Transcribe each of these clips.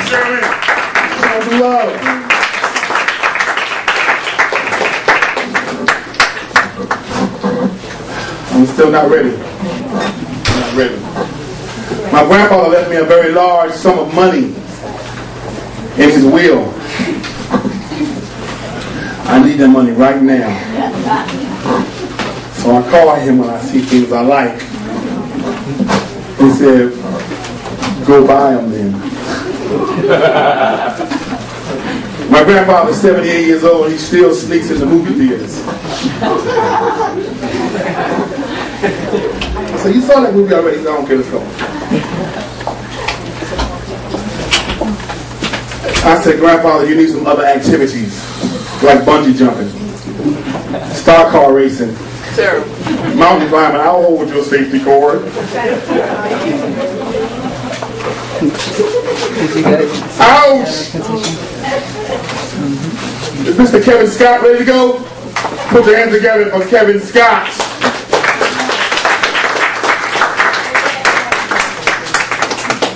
Sheeley. Show some love. I'm still not ready. Not ready. My grandfather left me a very large sum of money in his will. I need that money right now. So I call him when I see things I like. He said, go buy them then. My grandfather's 78 years old and he still sneaks in the movie theaters. So you saw that movie already, so I don't care, let's go. I said, Grandfather, you need some other activities, like bungee jumping, star car racing, mountain climbing. I'll hold your safety cord. Ouch! Is Mr. Kevin Scott ready to go? Put your hands together for Kevin Scott.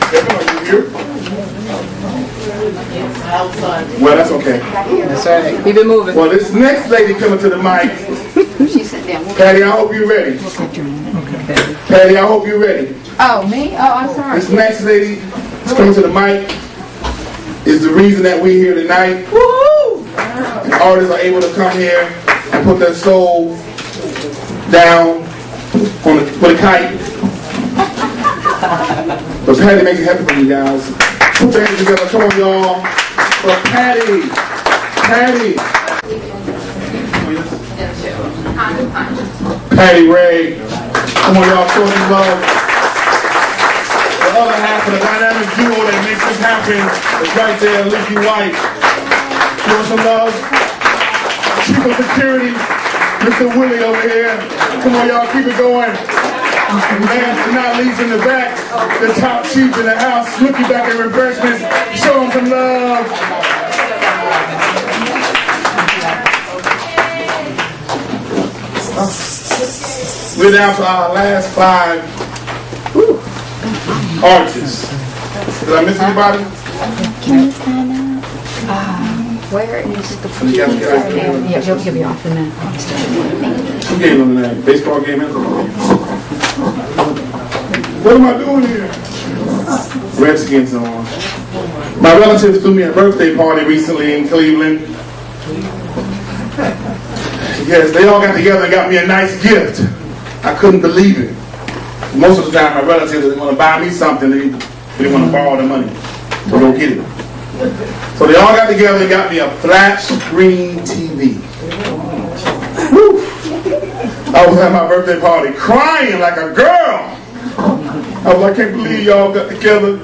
Kevin, are you here? Well, that's okay. That's right. Keep it moving. Well, this next lady coming to the mic, Patty, I hope you're ready. Patty, I hope you're ready. Oh, me? Oh, I'm sorry. This next lady that's coming to the mic is the reason that we're here tonight. Woo! And artists are able to come here and put their soul down on with a kite. But Patty makes it happen for you guys. Put your hands together. Come on, y'all. For Patty. Patty. Patty Ray. Come on, y'all. Show some love. The other half of the dynamic duo that makes this happen is right there, Leaky White. Show some love. Chief of Security, Mr. Willie over here. Come on, y'all. Keep it going. Last but not least in the back, the top chief in the house, looking back at refreshments. Show them some love. We're down to our last 5 artists. Did I miss anybody? Can you sign up? Where is the Yeah, he'll be off in a minute. Who game on tonight? Baseball game? What am I doing here? Redskins on. My relatives threw me a birthday party recently in Cleveland. Yes, they all got together and got me a nice gift. I couldn't believe it. Most of the time, my relatives didn't want to buy me something. They didn't want to borrow the money to go get it. So they all got together and got me a flat screen TV. Woo. I was at my birthday party crying like a girl. I was like, I can't believe y'all got together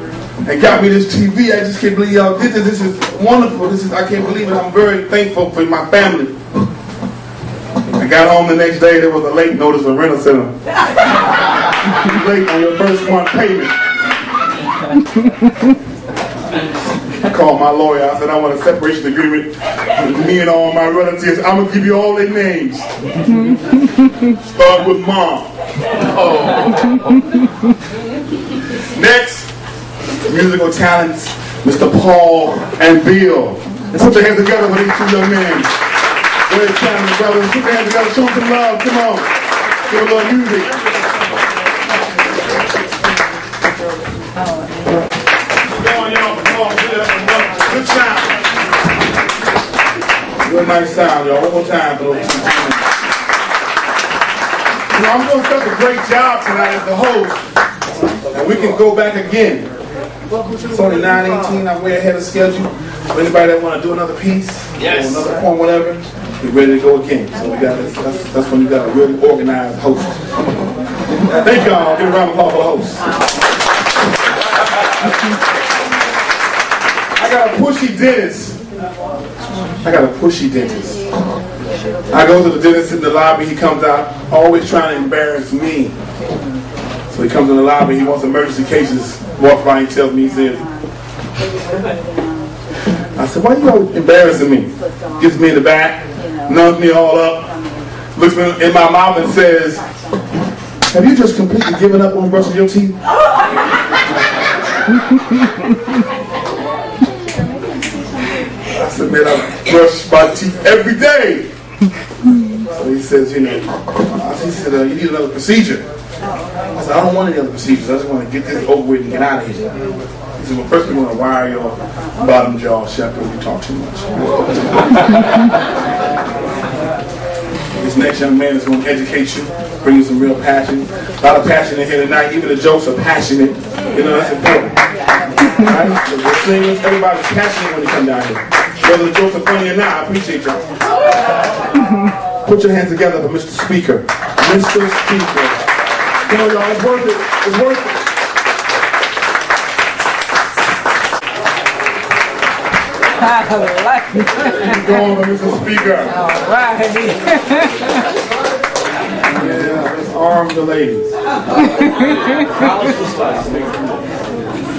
and got me this TV. I just can't believe y'all did this. This is wonderful. I can't believe it. I'm very thankful for my family. I got home the next day, there was a late notice from Rental Center. Late on your first month payment. I called my lawyer. I said, I want a separation agreement with me and all my relatives. I'm going to give you all their names. Start with Mom. Oh. Next, musical talents, Mr. Paul and Bill. Let's put your hands together for these 2 young men. Very talented brothers. Put your hands together. Show them some love. Come on. Give a little music. Come on, y'all. Come on. Good sound. Real nice sound, y'all. One more time for those 2 men. I'm doing such a great job tonight as the host. And we can go back again. It's only 9:18. I'm way ahead of schedule. For anybody that want to do another piece, or another poem, whatever, we're ready to go again. So we got that's when you got a really organized host. Thank y'all. Give a round of applause for the host. I got a pushy dentist. I go to the dentist in the lobby. He comes out, always trying to embarrass me. So he comes in the lobby. He wants emergency cases. Walks by and tells me, he says, I said, why are you always embarrassing me? Gets me in the back, numbs me all up, looks me in my mouth and says, have you just completely given up on brushing your teeth? said, man, I brush my teeth every day. So he says, he said, you need another procedure. I said, I don't want any other procedures. I just want to get this over with and get out of here. He said, well, first we're going to wire your bottom jaw shut because you talk too much. This next young man is going to educate you, bring you some real passion. A lot of passion in here tonight. Even the jokes are passionate. That's important. Right? So the singers, everybody's passionate when you come down here. Whether the jokes are funny or not, I appreciate y'all. Put your hands together for Mr. Speaker. Mr. Speaker. Come on, y'all. It's worth it. It's worth it. Keep going, Mr. Speaker. All right. Yeah, let's arm the ladies.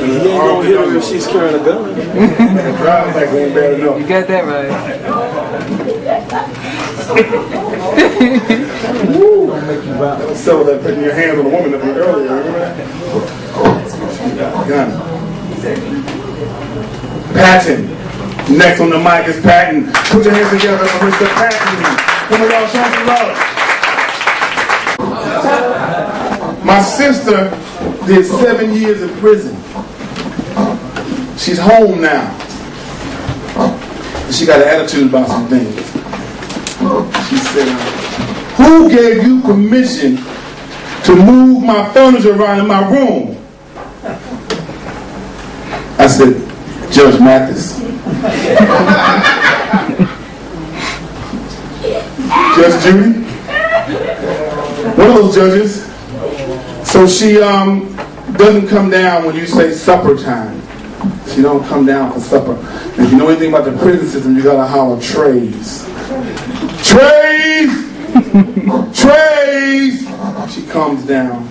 You ain't gonna hit her if she's carrying a gun. Drive like ain't bad enough. You got that right. Don't sell that putting your hands on a woman that earlier. Remember that? Gun. Patton. Next on the mic is Patton. Put your hands together for Mr. Patton. Come on, y'all, show some love. My sister did 7 years in prison. She's home now. She got an attitude about some things. She said, who gave you permission to move my furniture around in my room? I said, Judge Mathis. Judge Judy? One of those judges. So she doesn't come down when you say supper time. She don't come down for supper. And if you know anything about the prison system, you gotta holler trays. Trays! Trays! She comes down.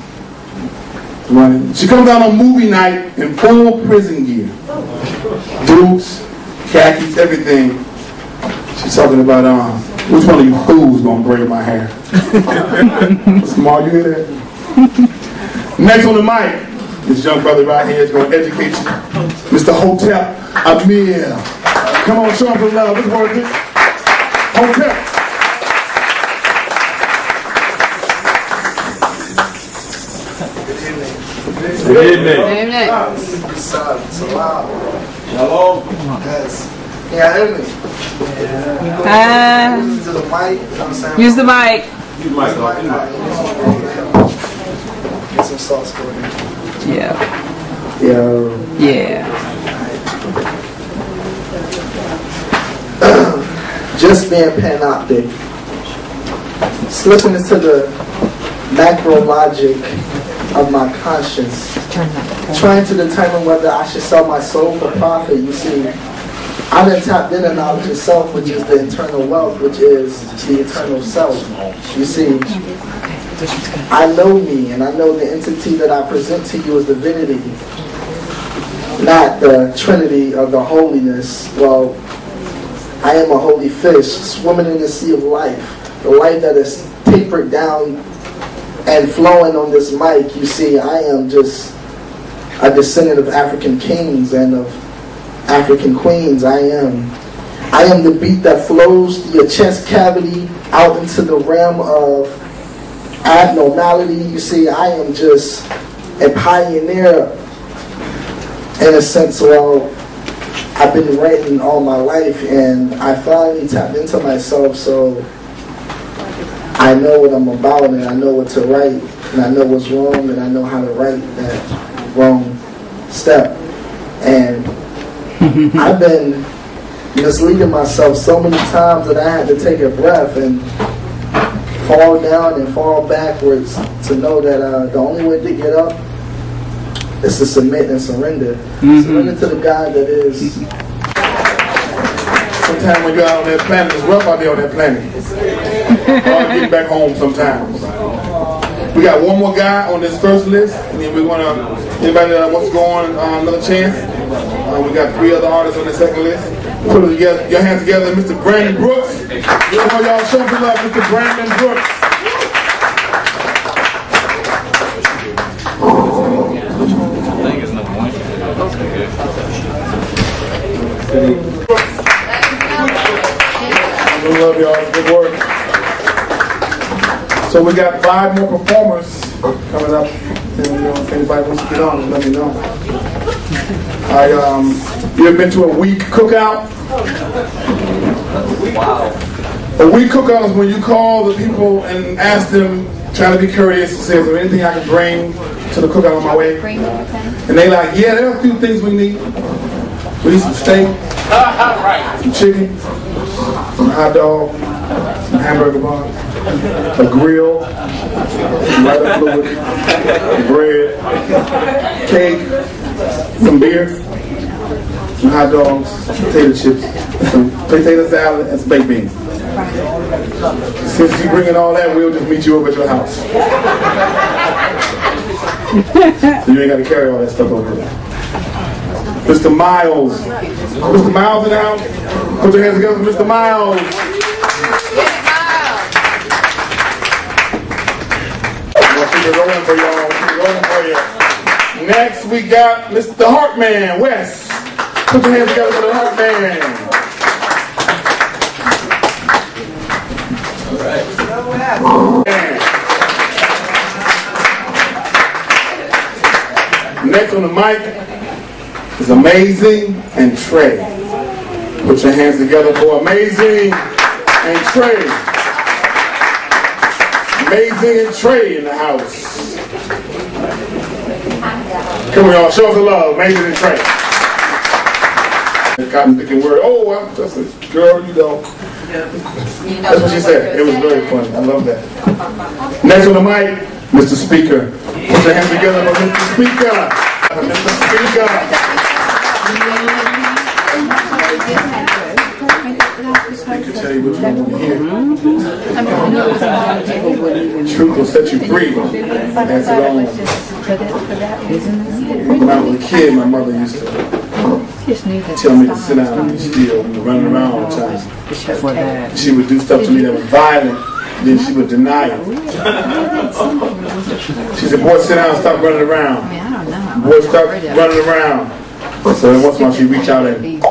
Running. She comes out on movie night in full prison gear. Boots, khakis, everything. She's talking about which one of you fools gonna braid my hair? Smart, you hear that? Next on the mic, this young brother right here is going to educate you. Mr. Hotel Amir. Come on, show him some love. It's worth it. Hotel. Good evening. Amen. Hello. Yes. Yeah, hear me. Use the mic. You know what I'm saying? Use the mic. You might go. Get some sauce for you. Yeah. Yeah. Yeah. Just being panoptic. Slipping into the macro logic of my conscience. Trying to determine whether I should sell my soul for profit. You see, I done tapped into knowledge of self, which is the internal wealth, which is the eternal self. You see, I know me, and I know the entity that I present to you as divinity, not the trinity of the holiness. Well, I am a holy fish swimming in the sea of life, the life that is tapered down and flowing on this mic. You see, I am just a descendant of African kings and of African queens. I am the beat that flows through your chest cavity out into the realm of abnormality. You see, I am just a pioneer in a sense. Well, I've been writing all my life, and I finally tapped into myself, so I know what I'm about, and I know what to write, and I know what's wrong, and I know how to write that wrong step. And I've been misleading myself so many times that I had to take a breath and fall down and fall backwards to know that the only way to get up is to submit and surrender. Surrender to the God that is. Sometimes when you're out on that planet, it's rough out there on that planet. Hard to get back home sometimes. We got one more guy on this first list, and then we're going to, anybody that wants to go on another chance, we got 3 other artists on the second list. Put it together, your hands together, Mr. Brandon Brooks. Come on, y'all, show some love, Mr. Brandon Brooks. So we got 5 more performers coming up. And, you know, if anybody wants to get on, let me know. You ever been to a week cookout? Wow. A week cookout is when you call the people and ask them, trying to be courteous, say, is there anything I can bring to the cookout on my way? And they like, yeah, there are a few things we need. We need some steak, some chicken, some hot dog, some hamburger buns, a grill, some lighter fluid, bread, cake, some beer, some hot dogs, potato chips, some potato salad, and some baked beans. Since you bringing all that, we'll just meet you over at your house. So you ain't got to carry all that stuff over there. Mr. Miles. Mr. Miles in the house? Put your hands together for Mr. Miles. We'll keep it rolling for y'all. Keep it rolling for you. Next, we got Mr. Hartman, Wes. Put your hands together for the Hartman. All right. Next on the mic is Amazing and Trey. Put your hands together for Amazing and Trey. Amazing and Trey in the house. Come on, y'all. Show us the love. Amazing and Trey. Cotton picking word. Oh, that's a girl, you know. That's what she said. It was very funny. I love that. Next on the mic, Mr. Speaker. Put your hands together for Mr. Speaker. Mr. Speaker. I can tell you what you want to hear. Truth will set you free. Pass it on. When I was a kid, my mother used to tell me to sit down and be still and run around all the time. She would do stuff to me that was violent, then she would deny it. She said, boy, sit down and stop running around. Boy, stop running around. So then once in a while she'd reach out and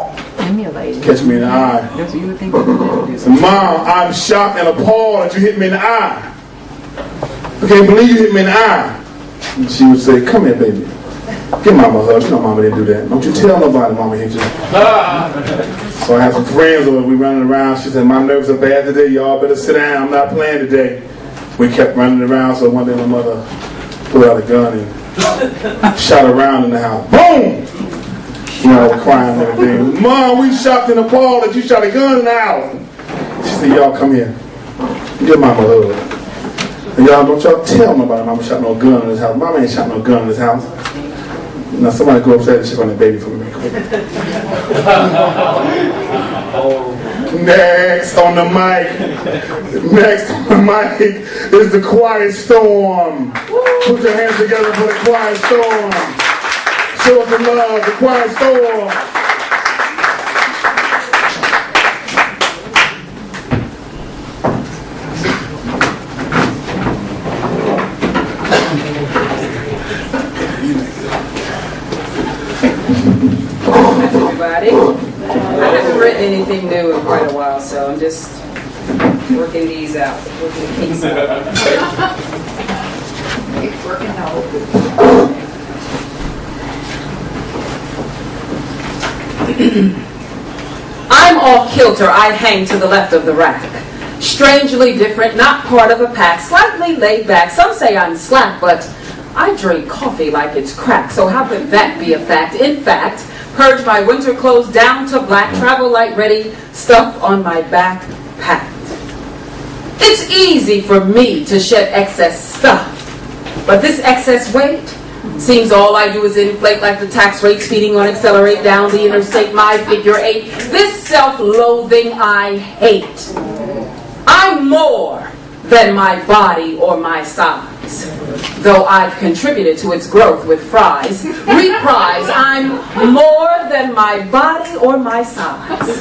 catch me in the eye. So, Mom, I'm shocked and appalled that you hit me in the eye. I can't believe you hit me in the eye. And she would say, come here, baby. Give Mama a hug. You know Mama didn't do that. Don't you tell nobody Mama hit you. So I had some friends over. We running around. She said, my nerves are bad today. Y'all better sit down. I'm not playing today. We kept running around. So one day my mother pulled out a gun and shot around in the house. Boom! You know, crying and everything. Mom, we shocked and appalled that you shot a gun in the house. She said, y'all come here. Give Mama a hug. And y'all don't y'all tell nobody Mama shot no gun in this house. Mama ain't shot no gun in this house. Now somebody go upstairs and check on that baby for me real quick. Next on the mic. Next on the mic is the Quiet Storm. Put your hands together for the Quiet Storm. Show us the love, the Quiet Storm. Everybody. I haven't written anything new in quite a while, so I'm just working these out, working the keys out. It's working out. I'm off kilter, I hang to the left of the rack. Strangely different, not part of a pack, slightly laid back. Some say I'm slack, but I drink coffee like it's crack. So how could that be a fact? In fact, purge my winter clothes down to black, travel light ready, stuff on my back packed. It's easy for me to shed excess stuff, but this excess weight seems all I do is inflate like the tax rate, speeding on accelerate down the interstate, my figure 8. This self-loathing I hate. I'm more than my body or my size, though I've contributed to its growth with fries. Reprise, I'm more than my body or my size.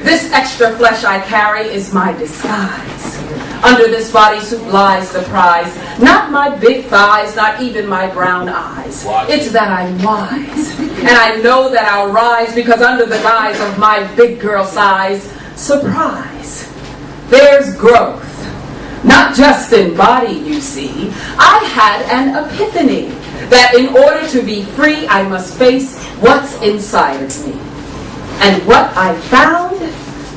This extra flesh I carry is my disguise. Under this bodysuit lies the prize. Not my big thighs, not even my brown eyes. It's that I'm wise, and I know that I'll rise, because under the guise of my big girl size, surprise, there's growth. Not just in body, you see. I had an epiphany that in order to be free, I must face what's inside of me. And what I found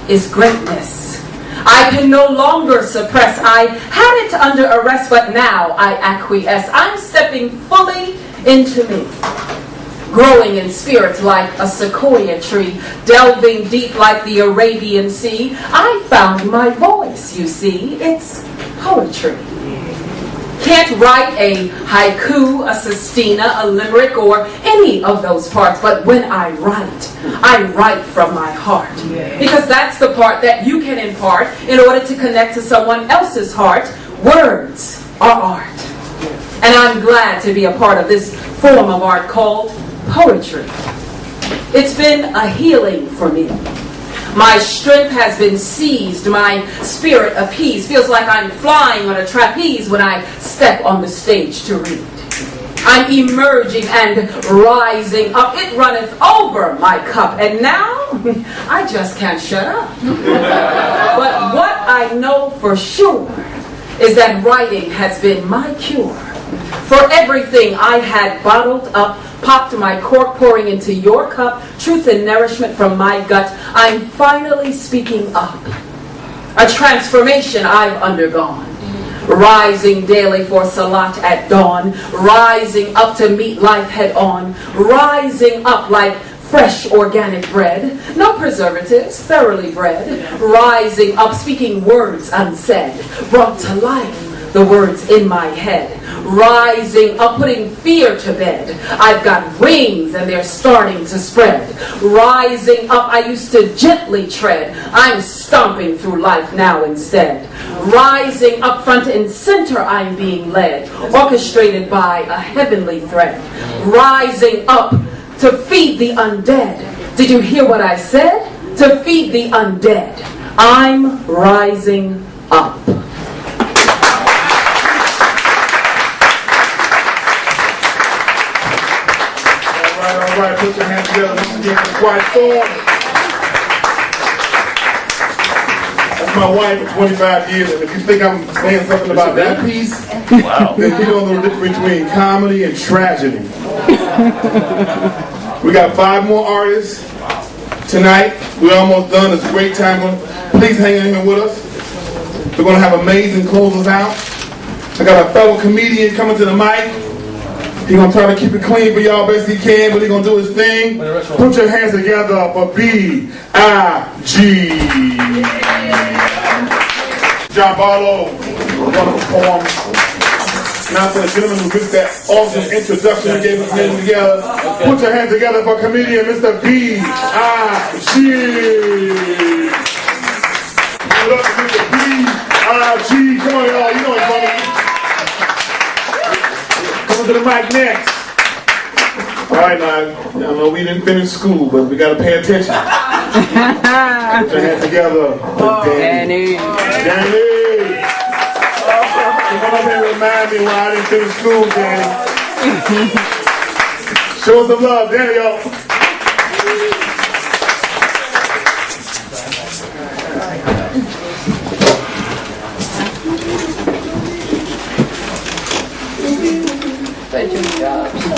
is greatness. I can no longer suppress. I had it under arrest, but now I acquiesce. I'm stepping fully into me. Growing in spirit like a sequoia tree, delving deep like the Arabian Sea. I found my voice, you see. It's poetry. Can't write a haiku, a sestina, a limerick, or any of those parts, but when I write from my heart. Because that's the part that you can impart in order to connect to someone else's heart. Words are art. And I'm glad to be a part of this form of art called poetry. It's been a healing for me. My strength has been seized, my spirit appeased. Feels like I'm flying on a trapeze when I step on the stage to read. I'm emerging and rising up. It runneth over my cup. And now, I just can't shut up. But what I know for sure is that writing has been my cure. For everything I had bottled up, popped my cork, pouring into your cup, truth and nourishment from my gut, I'm finally speaking up. A transformation I've undergone. Rising daily for Salat at dawn, rising up to meet life head on, rising up like fresh organic bread, no preservatives, thoroughly bred, rising up, speaking words unsaid, brought to life the words in my head, rising up, putting fear to bed. I've got wings and they're starting to spread. Rising up, I used to gently tread. I'm stomping through life now instead. Rising up front and center, I'm being led, orchestrated by a heavenly thread. Rising up to feed the undead. Did you hear what I said? To feed the undead. I'm rising up. All right, put your hands together once again for the Quiet Storm. That's my wife for 25 years, and if you think I'm saying something about that piece, wow, then you don't know the difference between comedy and tragedy. We got 5 more artists tonight. We're almost done. It's a great time. Please hang in here with us. We're going to have amazing closers out. I got a fellow comedian coming to the mic. He's going to try to keep it clean for y'all best he can, but he's going to do his thing. Put your hands together for B.I.G. John Barlow going to perform. Now for the gentleman who gives that awesome introduction and gave his hands together. Put your hands together for comedian Mr. B.I.G. Give it up to Mr. B.I.G. Come on, y'all. You know it's funny. Coming to the mic next. All right, now, I know we didn't finish school, but we got to pay attention. Put your hands together for Danny. Danny. Come up here and remind me why I didn't finish school, Danny. Show us some love, Danny, y'all.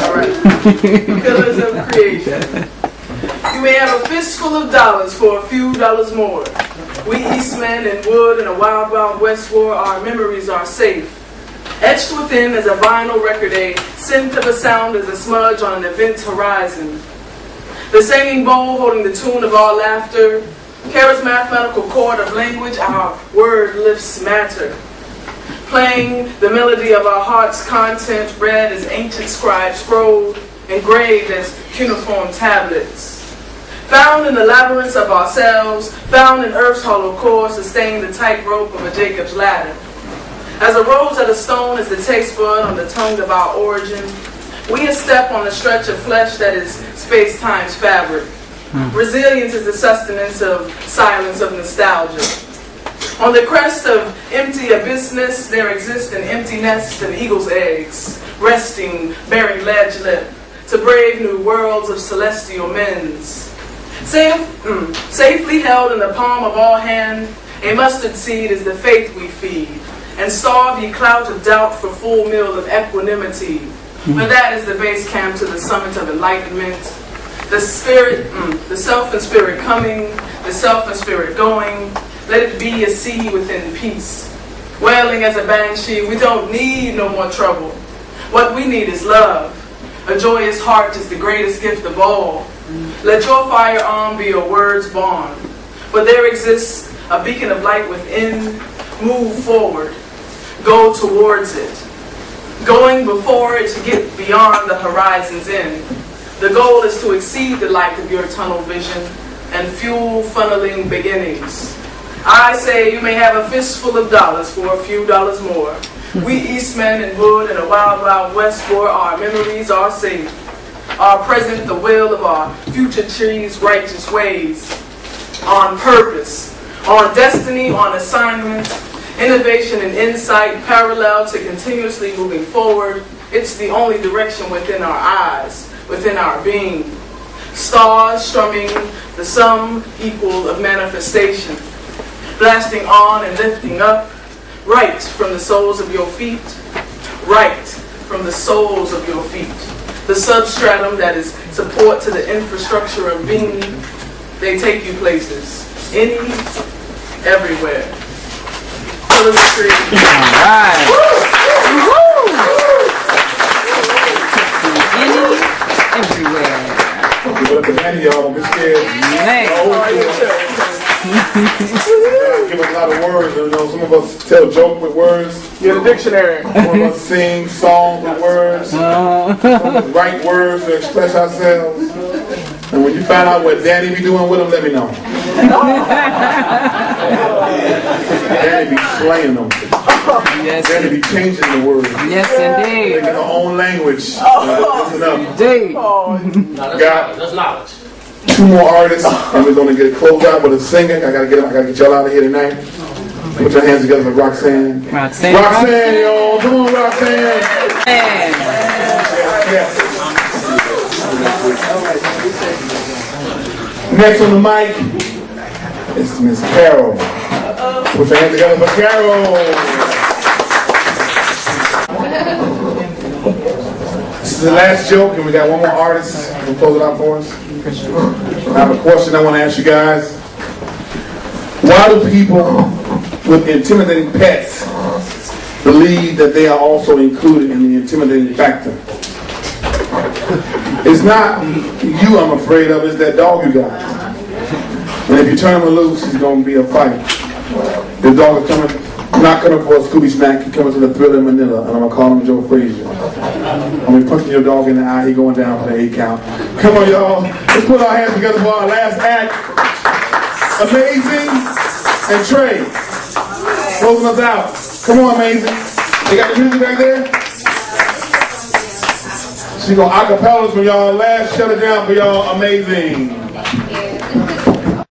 All right. Pillars of creation. You may have a fistful of dollars for a few dollars more. We Eastmen in wood in a wild, wild west war, our memories are safe. Etched within as a vinyl record, a scent of a sound as a smudge on an event's horizon. The singing bowl holding the tune of our laughter, Kara's mathematical chord of language, our word lifts matter. Playing the melody of our heart's content, read as ancient scribes scrolled, engraved as cuneiform tablets. Found in the labyrinths of ourselves, found in earth's hollow core, sustained the tightrope of a Jacob's ladder. As a rose at a stone is the taste bud on the tongue of our origin, we a step on the stretch of flesh that is space-time's fabric. Resilience is the sustenance of silence of nostalgia. On the crest of empty abyssness, there exists an empty nest of eagle's eggs, resting, bearing ledge lip, to brave new worlds of celestial men's. Safely held in the palm of our hand, a mustard seed is the faith we feed. and starve ye clouds of doubt for full meal of equanimity. For that is the base camp to the summit of enlightenment. The spirit, the self and spirit coming, the self and spirit going. Let it be a sea within peace. Wailing as a banshee, we don't need no more trouble. What we need is love. A joyous heart is the greatest gift of all. Let your firearm be a word's bond. For there exists a beacon of light within. Move forward. Go towards it. Going before it to get beyond the horizon's end. The goal is to exceed the light of your tunnel vision and fuel funneling beginnings. I say you may have a fistful of dollars for a few dollars more. We Eastmen in wood and a wild, wild west for our memories are safe. Our present, the will of our future trees, righteous ways. On purpose, on destiny, on assignment, innovation and insight parallel to continuously moving forward. It's the only direction within our eyes, within our being. Stars strumming the sum equal of manifestation. Blasting on and lifting up, right from the soles of your feet, right from the soles of your feet. The substratum that is support to the infrastructure of being. They take you places, any, everywhere. All right. Any, everywhere. Okay, but at the end, y'all don't be scared. Give us a lot of words. You know, some of us tell jokes with words. Get a dictionary. Some of us sing songs with words. Some of us write words to express ourselves. And when you find out what Danny be doing with them, let me know. Danny be slaying them. Yes. Danny be changing the words. Yes, indeed. Making their own language. Listen up. Indeed. That's knowledge. 2 more artists, and we're gonna get a close out with a singer. I gotta get y'all out of here tonight. Put your hands together for Roxanne. Roxanne, y'all. Come on, Roxanne. Yes. Next on the mic is Miss Carol. Put your hands together for Carol. This is the last joke, and we got one more artist who'll close it out for us. I have a question I want to ask you guys. Why do people with intimidating pets believe that they are also included in the intimidating factor? It's not you I'm afraid of, it's that dog you got. And if you turn him loose, it's going to be a fight. The dog is not coming for a Scooby snack, he's coming to the Thriller in Manila, and I'm going to call him Joe Frazier. I'm going to be punching your dog in the eye, he's going down for the 8 count. Come on, y'all. Let's put our hands together for our last act. Amazing and Trey. Closing us out. Come on, Amazing. They got the music back there? She's going to acapella for y'all. Last shut it down for y'all. Amazing.